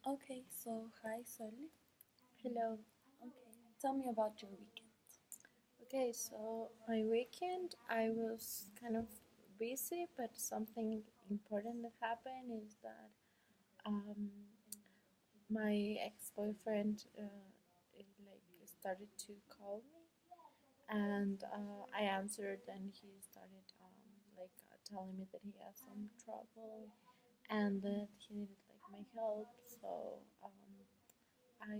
Okay, so hi, Sol. Hello. Okay, tell me about your weekend. Okay, so my weekend I was kind of busy, but something important that happened is that um, my ex-boyfriend like started to call me, and I answered, and he started telling me that he had some trouble and that he needed like my help. So I,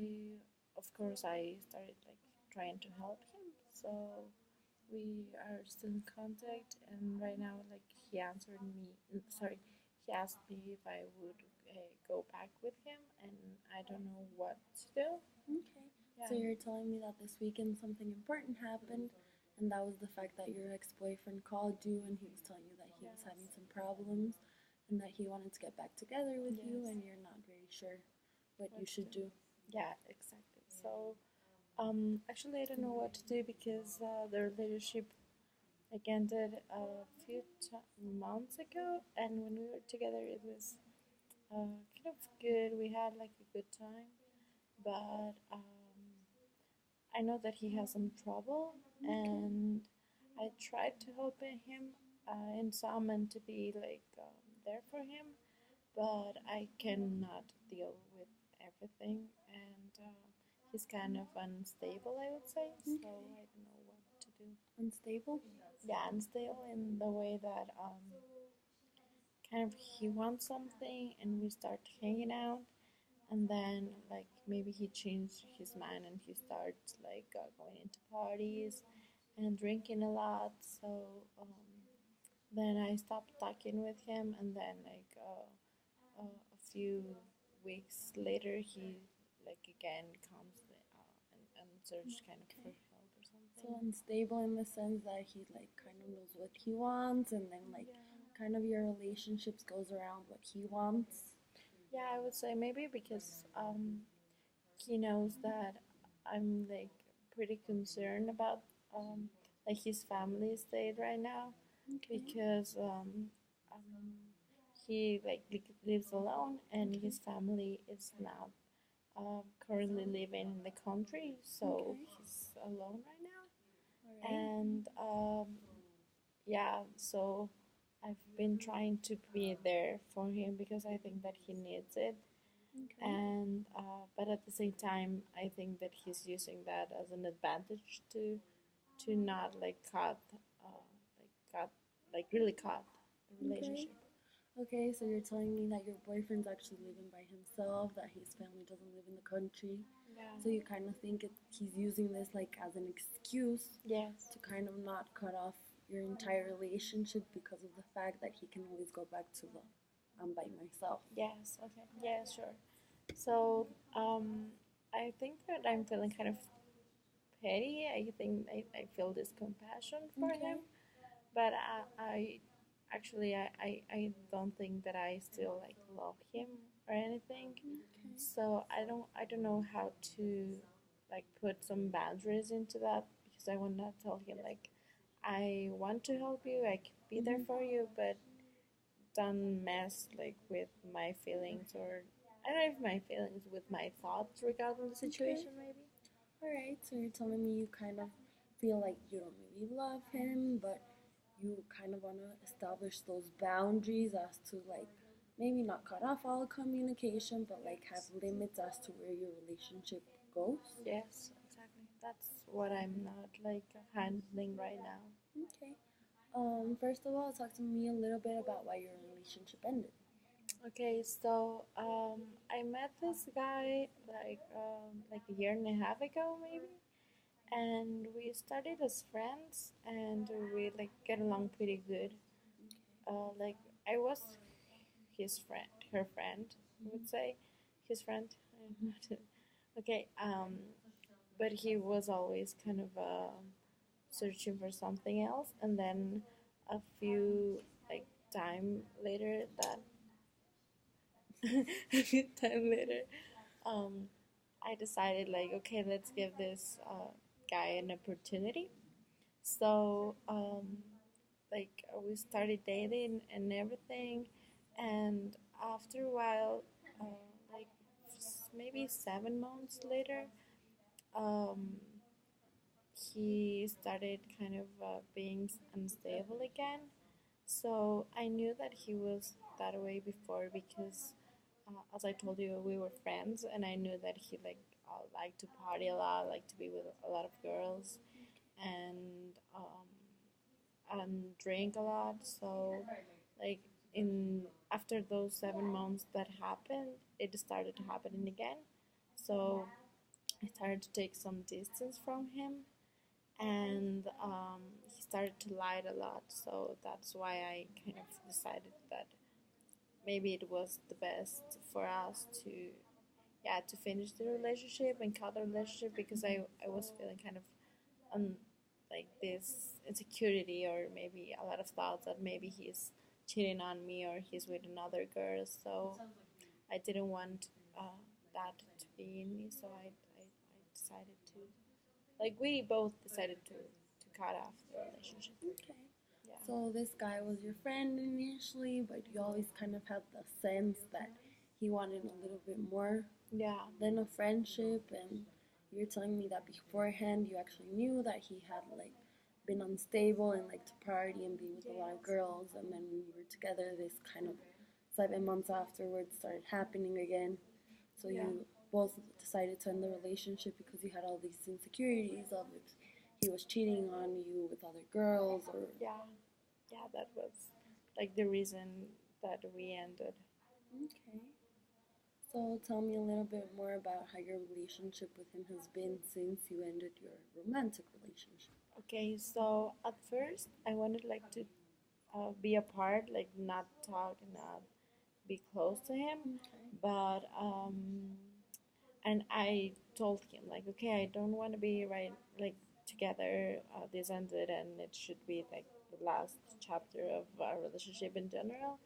of course, I started like trying to help him. So we are still in contact, and right now, like he answered me. Sorry, he asked me if I would go back with him, and I don't know what to do. Okay, so Yeah. you're telling me that this weekend something important happened, and that was the fact that your ex boyfriend called you and he was telling you that he was having some problems and that he wanted to get back together with you, Yes. and you're not very sure what you What to should do? do. Yeah, exactly. So, actually, I don't know what to do because the relationship like ended a few months ago, and when we were together, it was kind of good. We had like a good time, but I know that he has some trouble, Okay, and I tried to help him in some and to be like there for him, but I cannot deal with everything, and he's kind of unstable, I would say. So okay. I don't know what to do. Unstable? Yeah, unstable in the way that kind of he wants something, and we start hanging out, and then like maybe he changed his mind and he starts like going into parties and drinking a lot. So then I stopped talking with him, and then a few weeks later he like again comes and search kind of for Okay. help or So something. unstable in the sense that he like kind of knows what he wants, and then like Yeah. kind of your relationships goes around what he wants. Yeah, I would say maybe because he knows that I'm like pretty concerned about um, like his family state right now Okay. because um, he like lives alone, and Okay. his family is not currently living in the country, so Okay. he's alone right now. All right. And yeah, so I've been trying to be there for him because I think that he needs it, Okay. and but at the same time I think that he's using that as an advantage to not like cut like really cut the Okay. relationship. Okay. So you're telling me that your boyfriend's actually living by himself, that his family doesn't live in the country. So you Yeah. kind of think he's using this like as an excuse Yes. to kind of not cut off your entire relationship because of the fact that he can always go back to the I'm by myself. Yes. Okay. Yeah. Sure. So I think that I'm feeling kind of petty. I think I feel this compassion for him, Okay. but I actually I don't think that I still like love him or anything. Okay. So I don't know how to like put some boundaries into that because I want to tell him like I want to help you, I can be there Mm-hmm. for you, but don't mess like with my feelings, or I don't know if my feelings with my thoughts regarding the Okay. situation maybe. All right. So you're telling me you kind of feel like you don't really love him, but you kind of want to establish those boundaries as to like maybe not cut off all communication, but like have limits as to where your relationship goes. Yes, exactly. That's what I'm not like handling right now. Okay. First of all, talk to me a little bit about why your relationship ended. Okay, so I met this guy like a year and a half ago maybe, and we started as friends, and we like get along pretty good. Like I was his friend, her friend, I would say, his friend. Okay, but he was always kind of searching for something else, and then a few like time later that a few time later, um, I decided like okay, let's give this guy an opportunity. So like we started dating and everything, and after a while, like maybe 7 months later, um, he started kind of being unstable again. So I knew that he was that way before because, as I told you, we were friends, and I knew that he liked to party a lot, liked to be with a lot of girls, and drink a lot. So like in after those 7 months that happened, it started happening again. So I started to take some distance from him, and he started to lie a lot. So that's why I kind of decided that maybe it was the best for us to, yeah, to finish the relationship and cut the relationship, because I was feeling kind of um like this insecurity, or maybe a lot of thoughts that maybe he's cheating on me or he's with another girl. So I didn't want that to be in me. So I decided to, like, we both decided to cut off the relationship. Okay. Yeah. So this guy was your friend initially, but you always kind of had the sense that he wanted a little bit more Yeah. than a friendship, and you're telling me that beforehand you actually knew that he had like been unstable and like to party and be with a lot of girls, and then when you were together, this kind of 7 months afterwards started happening again. So Yeah. you both decided to end the relationship because you had all these insecurities of if he was cheating on you with other girls or Yeah. Yeah, that was like the reason that we ended. okay. So tell me a little bit more about how your relationship with him has been since you ended your romantic relationship. Okay, so at first I wanted like to be apart, like not talk, not be close to him. Okay. But and I told him like, okay, I don't want to be right like together. This ended, and it should be like the last chapter of our relationship in general.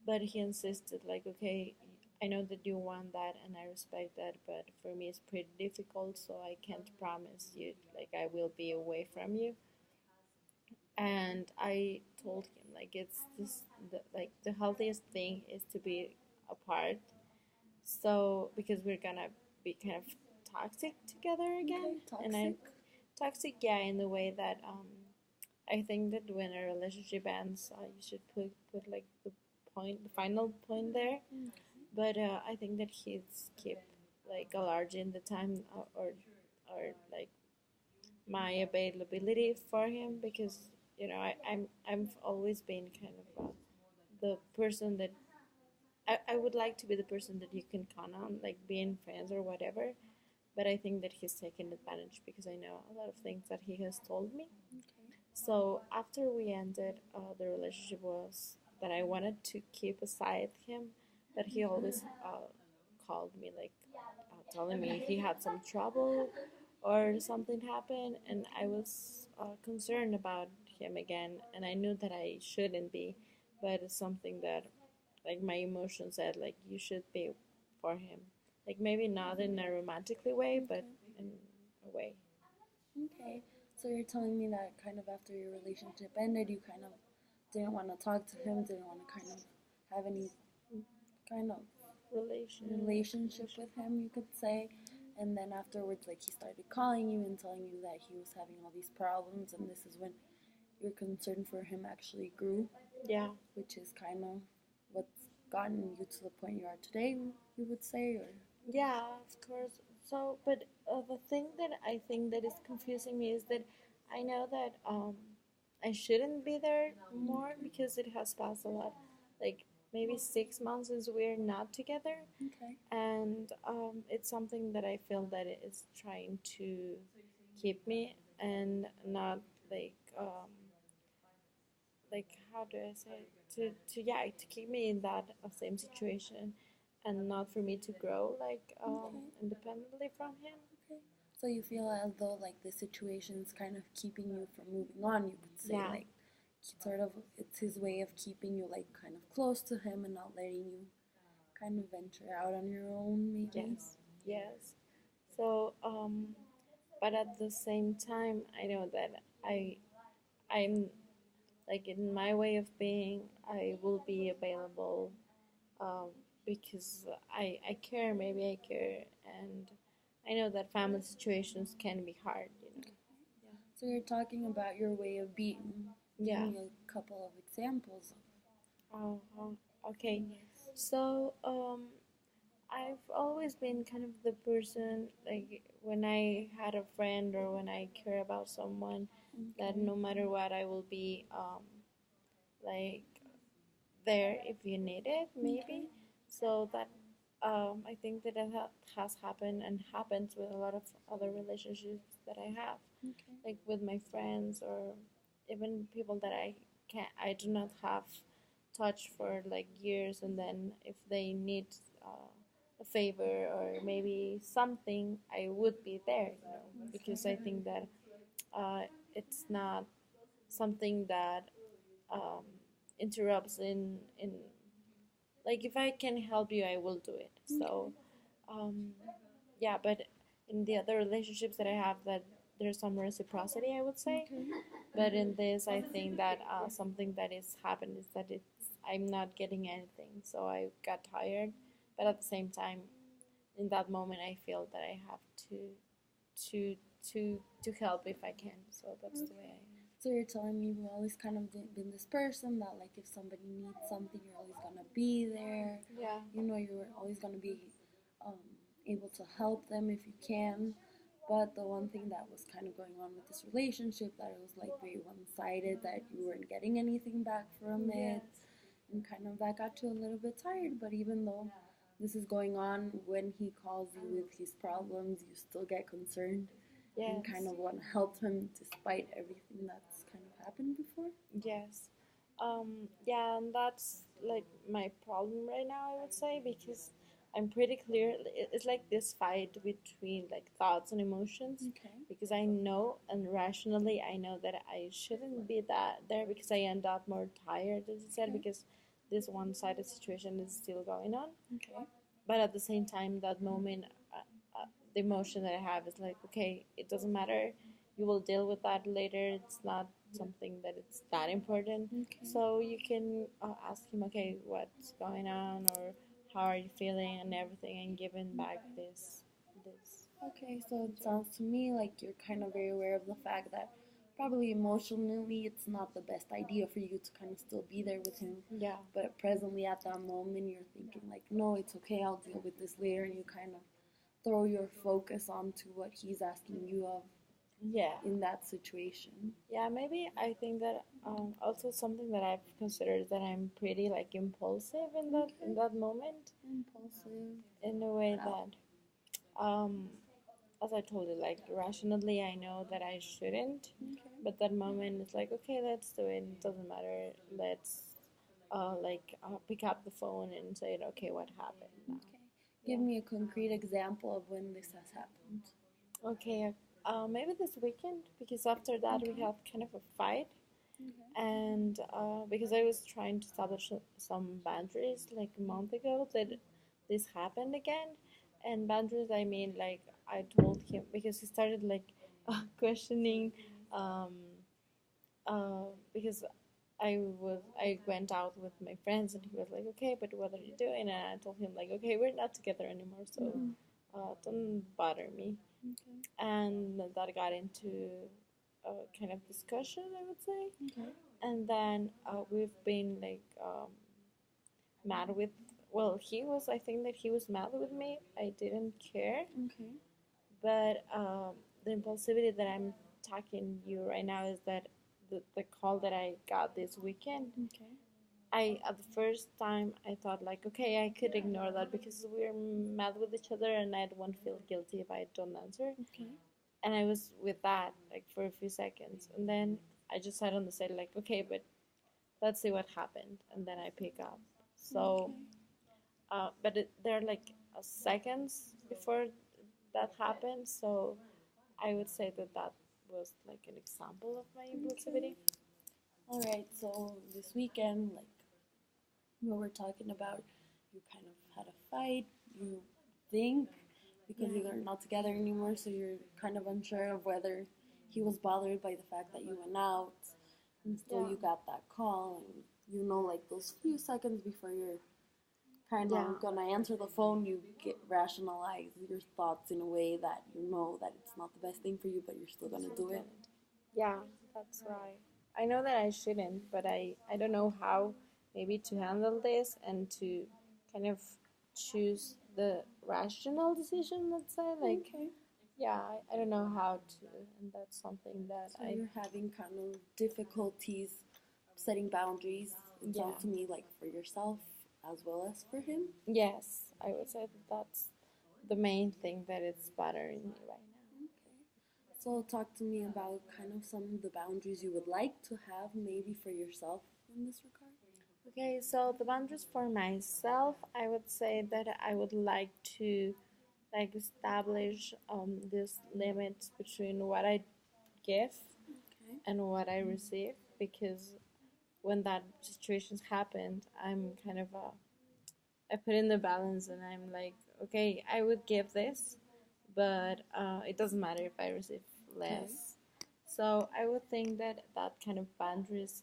But he insisted like, okay, I know that you want that, and I respect that, but for me it's pretty difficult, so I can't promise you like I will be away from you. And I told him like it's like the healthiest thing is to be apart. So because we're gonna be kind of toxic together again, Okay, and toxic. toxic, yeah, in the way that I think that when a relationship ends, you should put like the final point there. But I think that he's keep like enlarging the time, or like my availability for him, because I've always been kind of the person that I would like to be the person that you can count on, like being friends or whatever. But I think that he's taken advantage because I know a lot of things that he has told me. Okay. So after we ended the relationship, was that I wanted to keep aside him, but he always called me like telling me he had some trouble or something happened, and I was concerned about him again, and I knew that I shouldn't be, but it's something that like my emotion said like you should be for him, like maybe not in a romantically way, but in a way. Okay. So you're telling me that kind of after your relationship ended, you kind of didn't want to talk to him, didn't want to kind of have any kind of relationship with him, you could say. And then afterwards, like he started calling you and telling you that he was having all these problems, and this is when your concern for him actually grew, Yeah. which is kind of what's gotten you to the point you are today, you would say, or Yeah, of course. So, but the thing that I think that is confusing me is that I know that I shouldn't be there more because it has passed a lot, like maybe 6 months since we're not together, okay. and it's something that I feel that it is trying to keep me, and not like how do I say it? To yeah, to keep me in that same situation, and not for me to grow like Okay. independently from him. Okay. So you feel as though like the situation's kind of keeping you from moving on, you could say, Yeah. like sort of it's his way of keeping you like kind of close to him and not letting you kind of venture out on your own, maybe. Yes. Yes. So but at the same time, I know that I'm like in my way of being, I will be available because I care, maybe I care, and I know that family situations can be hard, you know. So you're talking about your way of being. Give Yeah. me a couple of examples. Oh, okay. Yes. So, I've always been kind of the person, like when I had a friend or when I care about someone, that Okay. no matter what, I will be like there if you need it, maybe. So that I think that has happened and happens with a lot of other relationships that I have, Okay. like with my friends or even people that I do not have touch for like years, and then if they need a favor or maybe something, I would be there, you know, because I think that uh, it's not something that um, interrupts in like if I can help you, I will do it. So um, yeah, but in the other relationships that I have, that there's some reciprocity, I would say. Okay. But in this, I think that something that is happened is that I'm not getting anything, so I got tired. But at the same time, in that moment, I feel that I have to to help if I can. So that's the way I am. So you're telling me you've always kind of been this person that, like, if somebody needs something, you're always gonna be there. Yeah. You know, you're always gonna be um, able to help them if you can. But the one thing that was kind of going on with this relationship, that it was like very one-sided, that you weren't getting anything back from it, Yes. and kind of that got you a little bit tired. But even though this is going on, when he calls you with his problems, you still get concerned and Yes. kind of want to help him despite everything that's kind of happened before. Yes. Yeah, and that's like my problem right now, I would say, because I'm pretty clear. It's like this fight between like thoughts and emotions, Okay. because I know and rationally I know that I shouldn't be that there, because I end up more tired, as you said, Okay. because this one-sided situation is still going on. Okay. But at the same time, that moment, the emotion that I have is like, okay, it doesn't matter. You will deal with that later. It's not something that it's that important. Okay. So you can ask him, okay, what's going on, or how are you feeling, and everything, and give him back this. Okay, so it sounds to me like you're kind of very aware of the fact that probably emotionally it's not the best idea for you to kind of still be there with him. Yeah. But presently at that moment you're thinking like, no, it's okay, I'll deal with this later, and you kind of throw your focus onto what he's asking you of Yeah. in that situation. Yeah, maybe I think that also something that I've considered is that I'm pretty like impulsive in that moment, Impulsive. in a way that um, as I told you, like rationally, I know that I shouldn't, Okay. but that moment it's like, okay, let's do it. It doesn't matter. Let's pick up the phone and say, okay, what happened now? Okay. Give me a concrete example of when this has happened. Okay, maybe this weekend, because after that we Okay. had kind of a fight, Okay. and because I was trying to establish some boundaries like a month ago, that this happened again. And boundaries, I mean, like I told him, because he started like questioning, um, because I went out with my friends, and he was like, okay, but what are you doing? And I told him like, okay, we're not together anymore, so don't bother me. Okay. And that got into a kind of discussion, I would say. Okay. And then we've been like mad with. Well, I think that he was mad with me. I didn't care, Okay. but the impulsivity that I'm talking you right now is that the call that I got this weekend, Okay. I at the first time I thought like, okay, I could ignore that because we're mad with each other, and I won't feel guilty if I don't answer. Okay. And I was with that like for a few seconds, and then I just sat on the side like, okay, but let's see what happened, and then I pick up. So, Okay. but there are like seconds before that happened, so I would say that that was like an example of my impulsivity. All right. So this weekend, like what we're talking about, you kind of had a fight. You think because Yeah. you're not together anymore, so you're kind of unsure of whether he was bothered by the fact that you went out, and still Yeah. you got that call, and you know, like those few seconds before you're kind Yeah, of gonna answer the phone, you get rationalize your thoughts in a way that you know that it's not the best thing for you, but you're still gonna do it. yeah, that's right. I know that I shouldn't, but I don't know how maybe to handle this and to kind of choose the rational decision, let's say. Like, Okay. yeah, I don't know how to, and that's something that So you're having kind of difficulties setting boundaries. It yeah, sounds to me like for yourself as well as for him. yes, I would say that that's the main thing that it's bothering me right now. Okay. So talk to me about kind of some of the boundaries you would like to have maybe for yourself in this regard. Okay, so the boundaries for myself, I would say that I would like to like establish this limits between what I give Okay. and what I receive, because when that situations happened, I'm kind of I put in the balance and I'm like, okay, I would give this, but it doesn't matter if I receive Okay. less. So I would think that that kind of boundaries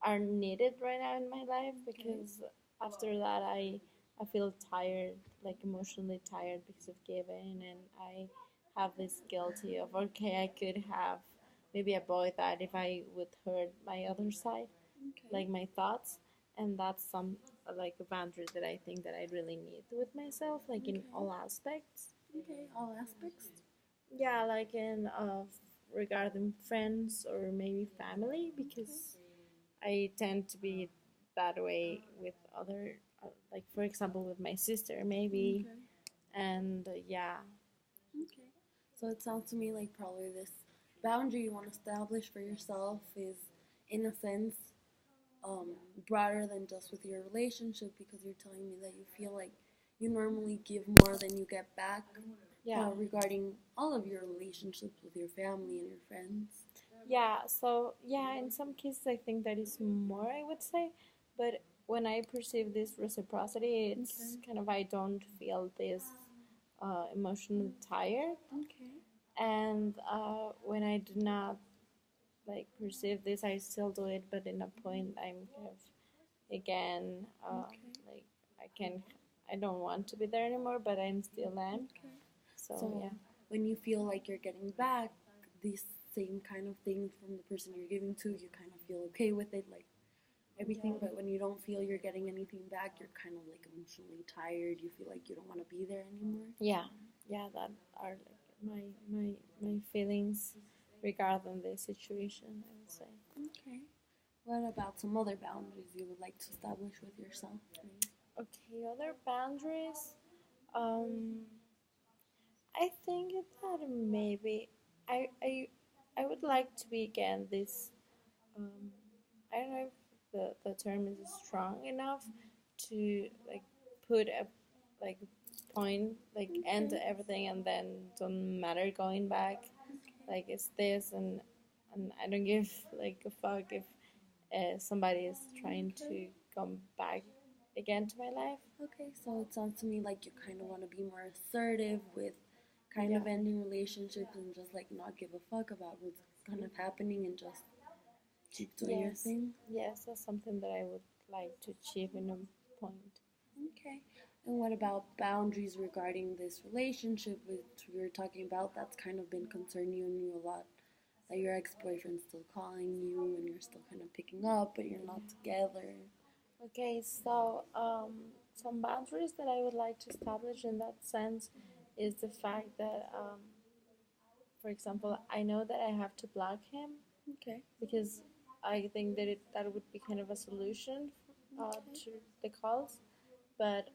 are needed right now in my life, because after that I feel tired, like emotionally tired because of giving, and I have this guilty of, okay, I could have maybe avoid that if I would hurt my other side, Okay. like my thoughts. And that's some like a boundary that I think that I really need with myself, like in Okay. all aspects. Okay. All aspects. Yeah, like in regarding friends or maybe family, because I tend to be that way with other, like for example, with my sister, maybe, Okay. and yeah, Okay. So it sounds to me like probably this boundary you want to establish for yourself is, in a sense, um, broader than just with your relationship, because you're telling me that you feel like you normally give more than you get back yeah, regarding all of your relationships with your family and your friends. yeah. So yeah, in some cases, I think that is more, I would say, but when I perceive this reciprocity, it's Okay. kind of I don't feel this emotionally tired, Okay. and when I do not like perceive this, I still do it, but in a point, I'm kind of again Okay. like I can I don't want to be there anymore, but I'm still am. Okay. So So yeah, when you feel like you're getting back these same kind of things from the person you're giving to, you kind of feel okay with it, like everything. But when you don't feel you're getting anything back, you're kind of like emotionally tired. You feel like you don't want to be there anymore. yeah, yeah. That are like my feelings regarding the situation, I would say. Okay. What about some other boundaries you would like to establish with yourself? Maybe? Okay, other boundaries. Um, I think that maybe I I I would like to be again this. Um, I don't know if the term is strong enough to like put a like point, like end Okay. everything, and then don't matter going back, like it's this, and I don't give like a fuck if somebody is trying to come back again to my life. Okay, so it sounds to me like you kind of want to be more assertive with kind Yeah, of ending relationships and just like not give a fuck about what's kind of happening and just keep doing your yes, thing. yes, that's something that I would like to achieve in a point. Okay. And what about boundaries regarding this relationship which we were talking about? That's kind of been concerning you a lot. That your ex boyfriend's still calling you and you're still kind of picking up, but you're not together. Okay, so some boundaries that I would like to establish in that sense is the fact that, for example, I know that I have to block him, Okay. because I think that that would be kind of a solution Okay. to the calls. But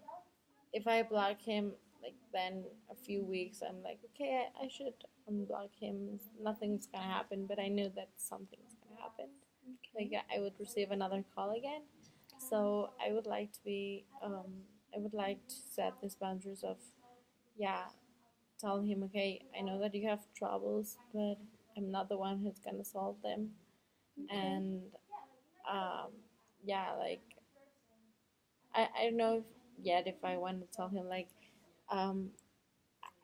if I block him, like then a few weeks, I'm like, okay, I should unblock him. Nothing's gonna happen, but I knew that something's gonna happen. Like Okay. I would receive another call again. So I would like to be, I would like to set these boundaries of, yeah, tell him, okay, I know that you have troubles, but I'm not the one who's gonna solve them. Okay. And um, yeah, like I don't know if, yet if I want to tell him like, um,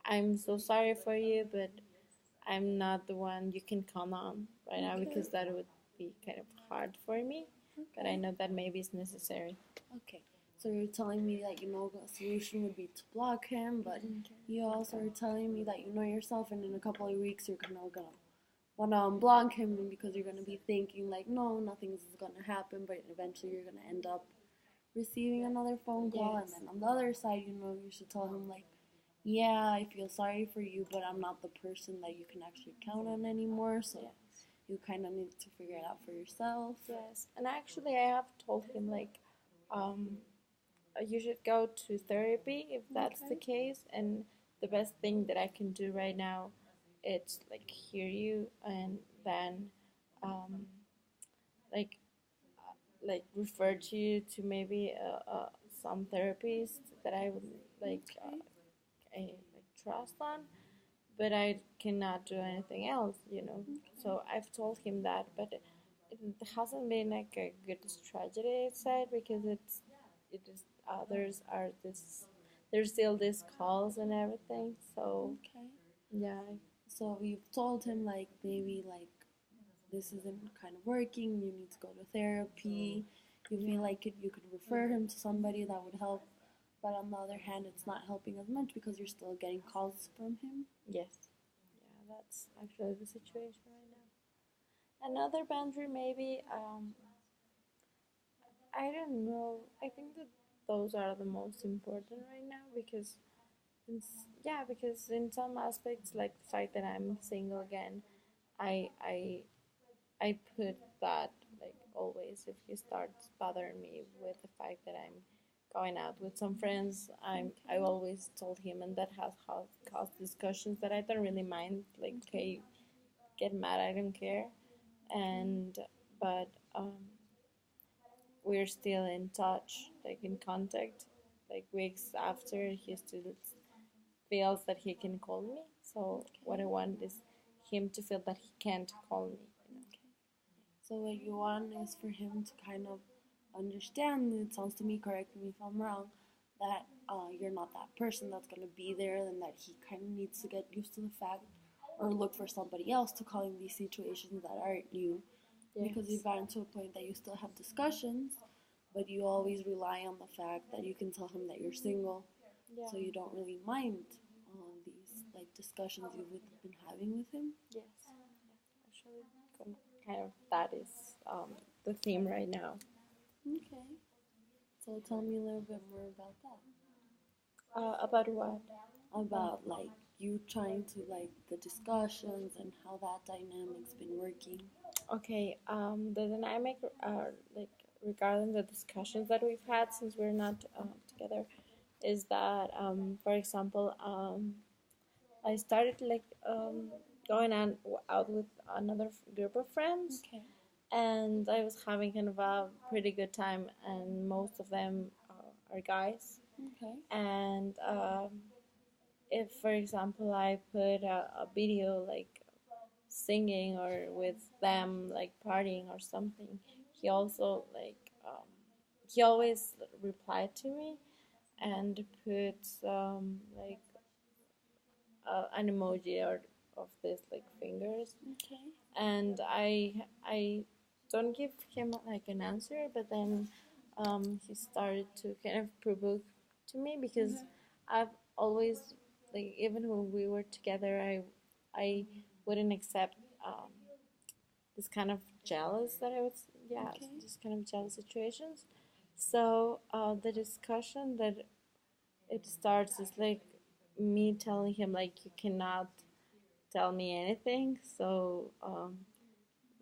I'm so sorry for you, but I'm not the one you can count on right now, Okay. because that would be kind of hard for me. But I Okay. know that maybe it's necessary. Okay. So you're telling me that a solution would be to block him, but you also are telling me that you know yourself, and in a couple of weeks you're gonna wanna unblock him because you're gonna be thinking like, no, nothing's gonna happen, but eventually you're gonna end up receiving another phone call, Yes. and then on the other side, you should tell him like, yeah, I feel sorry for you, but I'm not the person that you can actually count on anymore. So Yes. you kind of need to figure it out for yourself. Yes. And actually, I have told him like, um, you should go to therapy if that's the case. And the best thing that I can do right now, it's like hear you and then, um, like refer to you to maybe some therapist that I would like trust on, but I cannot do anything else, you know. So I've told him that, but it hasn't been like a good strategy said because it is there's still these calls and everything. So Okay. yeah. So you've told him like maybe like this isn't kind of working. You need to go to therapy. You feel like you could refer him to somebody that would help, but on the other hand, it's not helping as much because you're still getting calls from him. Yes. Yeah, that's actually the situation right now. Another boundary maybe I don't know. I think that those are the most important right now because yeah, because in some aspects like the fact that I'm single again, I I I put that like always if he starts bothering me with the fact that I'm going out with some friends, I always told him, and that has caused discussions that I don't really mind. Like, okay, get mad, I don't care, and but we're still in touch, like in contact, like weeks after he still feels that he can call me. So what I want is him to feel that he can't call me. You know? So what you want is for him to kind of understand. It sounds to me, correct me if I'm wrong, that you're not that person that's gonna be there, and that he kind of needs to get used to the fact, or look for somebody else to call in these situations that aren't you, because you've gotten to a point that you still have discussions, but you always rely on the fact that you can tell him that you're single, Yeah. so you don't really mind these like discussions you've been having with him. Yes. Actually, kind of that is the theme right now. Okay. So tell me a little bit more about that. About what? About like you trying to like the discussions and how that dynamic's been working. Okay. The dynamic, like regarding the discussions that we've had since we're not together, is that for example, I started like going out with another group of friends, Okay. and I was having kind of a pretty good time, and most of them are guys. Okay. And if, for example, I put a video like singing or with them like partying or something, he also he always replied to me and put like an emoji or of this like fingers, Okay. and I don't give him like an answer, but then he started to kind of provoke to me because I've always like even when we were together, I wouldn't accept this kind of jealous that I was this kind of jealous situations. So the discussion that it starts is like me telling him like you cannot tell me anything, so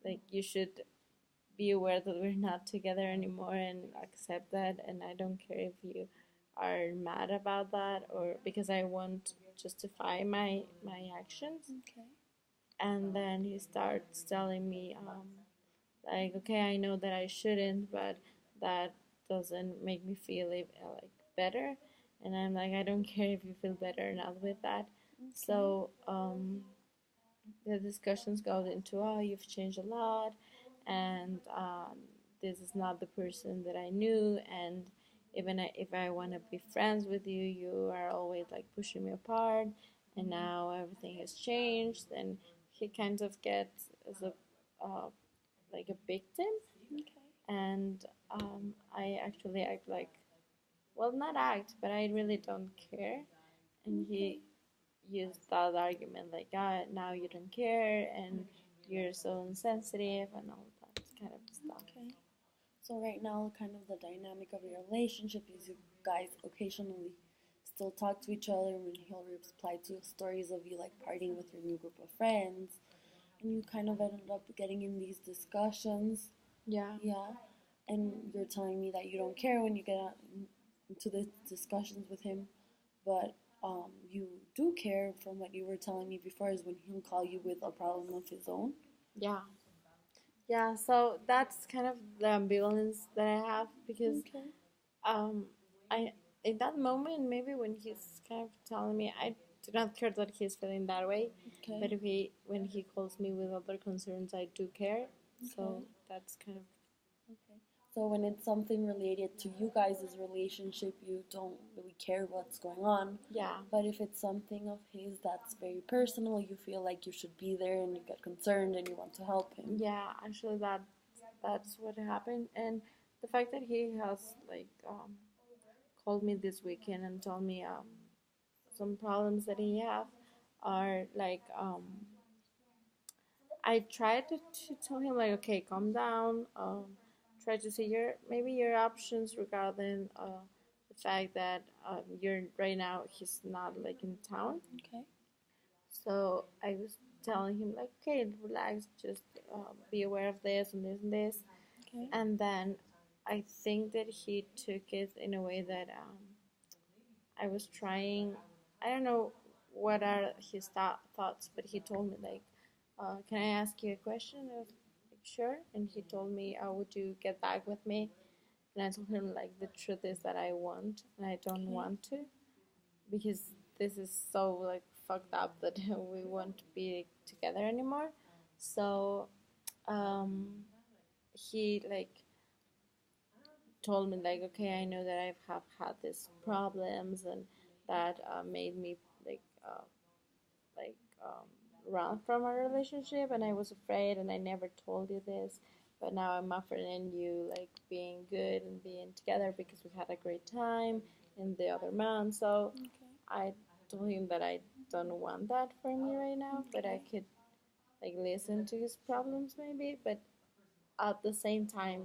like you should be aware that we're not together anymore and accept that, and I don't care if you are mad about that or because I won't justify my actions. Okay. And then he starts telling me like, okay, I know that I shouldn't, but that doesn't make me feel like better, and I'm like, I don't care if you feel better or not with that. So the discussions go into, oh, you've changed a lot, and this is not the person that I knew, and even if I want to be friends with you, you are always like pushing me apart, and now everything has changed, and he kind of gets as a like a victim, Okay. and I actually act like well, not act, but I really don't care. And he used that argument like, ah, now you don't care and you're so insensitive and all that kind of stuff. Okay. So right now, kind of the dynamic of your relationship is you guys occasionally still talk to each other when he'll reply to stories of you like partying with your new group of friends, and you kind of ended up getting in these discussions. Yeah. Yeah. And you're telling me that you don't care when you get into the discussions with him, but you do care from what you were telling me before is when he'll call you with a problem of his own. Yeah. Yeah, so that's kind of the ambivalence that I have because Okay. um I in that moment maybe when he's kind of telling me I do not care that he's feeling that way, Okay. but if he when he calls me with other concerns I do care. So Okay. that's kind of Okay. So when it's something related to you guys' relationship, you don't really care what's going on. yeah. But if it's something of his that's very personal, you feel like you should be there and you get concerned and you want to help him. Yeah, actually that's what happened, and the fact that he has like called me this weekend and told me some problems that he have are like I tried to tell him like, okay, calm down. Try to see your maybe your options regarding the fact that you're right now he's not like in town. Okay. So I was telling him like, okay, relax, just be aware of this and this and this. Okay. And then I think that he took it in a way that I was trying. I don't know what are his thoughts, but he told me like, "Can I ask you a question?" I was like, "Sure." And he told me, "Would you get back with me?" And I told him like the truth is that I won't, and I don't Okay. want to, because this is so like fucked up that we won't be together anymore. So um, he like told me like, okay, I know that I have had these problems and that made me like like um, run from a relationship, and I was afraid, and I never told you this, but now I'm offering you like being good and being together because we had a great time in the other month. So Okay. I told him that I don't want that for me right now, but I could like listen to his problems maybe, but at the same time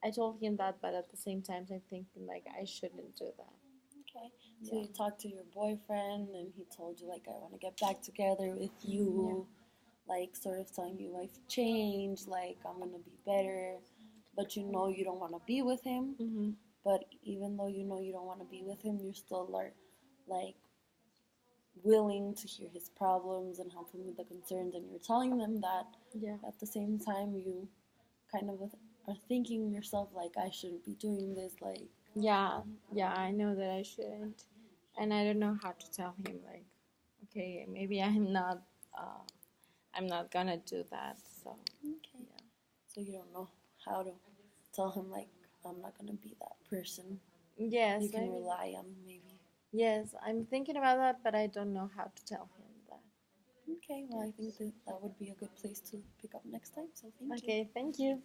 I told him that, but at the same time, I'm thinking like I shouldn't do that. Okay. So Yeah. you talked to your boyfriend and he told you like I want to get back together with you. Like sort of telling you life changed, like I'm gonna be better, but you know you don't want to be with him. Mm-hmm. But even though you know you don't want to be with him, you're still like willing to hear his problems and help him with the concerns, and you're telling them that. Yeah. At the same time, you kind of are thinking yourself like I shouldn't be doing this. Like Yeah. Yeah. I know that I shouldn't, and I don't know how to tell him like, okay, maybe I'm not gonna do that. So okay, yeah. so you don't know how to tell him like I'm not gonna be that person Yes. you can rely on maybe. Yes. I'm thinking about that, but I don't know how to tell him that. Okay, well I think that would be a good place to pick up next time. So thank you. Okay. Thank you.